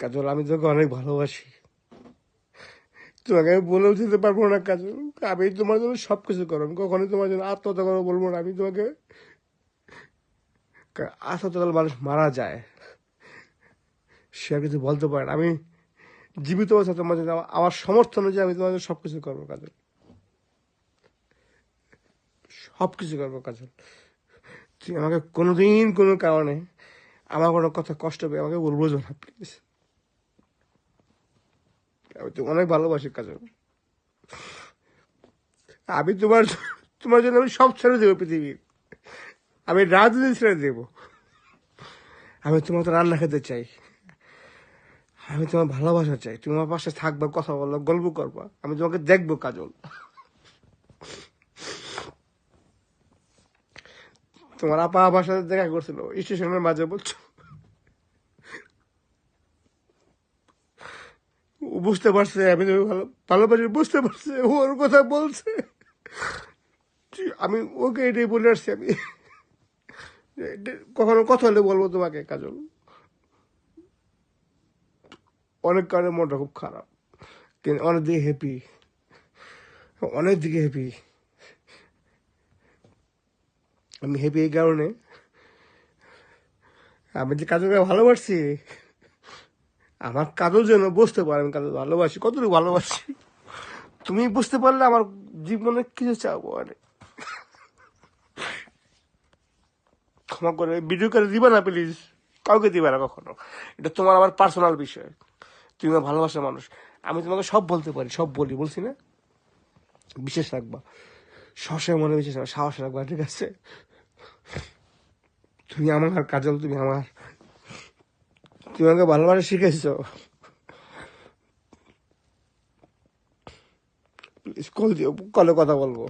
কাজল, আমি তোকে অনেক ভালোবাসি। তোমাকে আমি বলেও দিতে পারবো না কাজল। আমি তোমার জন্য সবকিছু করো, আমি কখনোই তোমার জন্য আত্মহত্যা করবো বলবো না। আমি তোমাকে আত্মহত্যা করলে মানুষ মারা যায়, সে আর কিছু বলতে পারে না। আমি জীবিত অবস্থা তোমার জন্য আমার সমর্থন অনুযায়ী আমি তোমার জন্য সবকিছু করবো কাজল, সবকিছু করবো কাজল। তুই আমাকে কোনোদিন কোনো কারণে আমার কোনো কথা কষ্ট পেয়ে আমাকে বলবো না প্লিজ। আমি তো অনেক ভালোবাসি কাজল। আমি তোমার জন্য আমি সব ছেড়ে দেবো পৃথিবীর। আমি রাজনীতি ছেড়ে দেবো। আমি তোমার তো রান্না খেতে চাই, আমি তোমার ভালোবাসা চাই। তুমি আমার পাশে থাকবা, কথা বলবা, গল্প করবা, আমি তোমাকে দেখবো কাজল। তোমার আপা আমার সাথে দেখা করছিল স্টেশনের মাঝে, বলছো ও বুঝতে পারছে আমি তুমি ভালোবাসি, বুঝতে পারছে, ওর কথা বলছে। আমি ওকে এটাই বলে আসছি, আমি কখনো কথা হলে বলবো তোমাকে কাজল। অনেক কারণে মনটা খুব খারাপ, কিন্তু অনেক দিকে হ্যাপি, অনেক দিকে হ্যাপি। আমি হ্যাপি এই কারণে, আমি যে কাজলকে ভালোবাসছি, আমার কাজল যেন বুঝতে পারে আমি কাজল ভালোবাসি, কতটুকু ভালোবাসি। তুমি বুঝতে পারলে আমার জীবনে কিছু চাবো অনেক। ক্ষমা করে ভিডিও করে দিবা না প্লিজ, কাউকে দিবা না কখনো। এটা তোমার আমার পার্সোনাল বিষয়, তুমি আমার ভালোবাসার মানুষ। আমি তোমাকে সব বলতে পারি, সব বলি, বলছি না? বিশেষ রাখবা, সবসময় মনে বিশেষ রাখবা, সাহস রাখবা, ঠিক আছে? তুমি আমার কাজল, তুমি আমার, তুমি আমাকে ভালোবাসা শিখেছো। প্লিজ কল দিও, কলে কথা বলবো।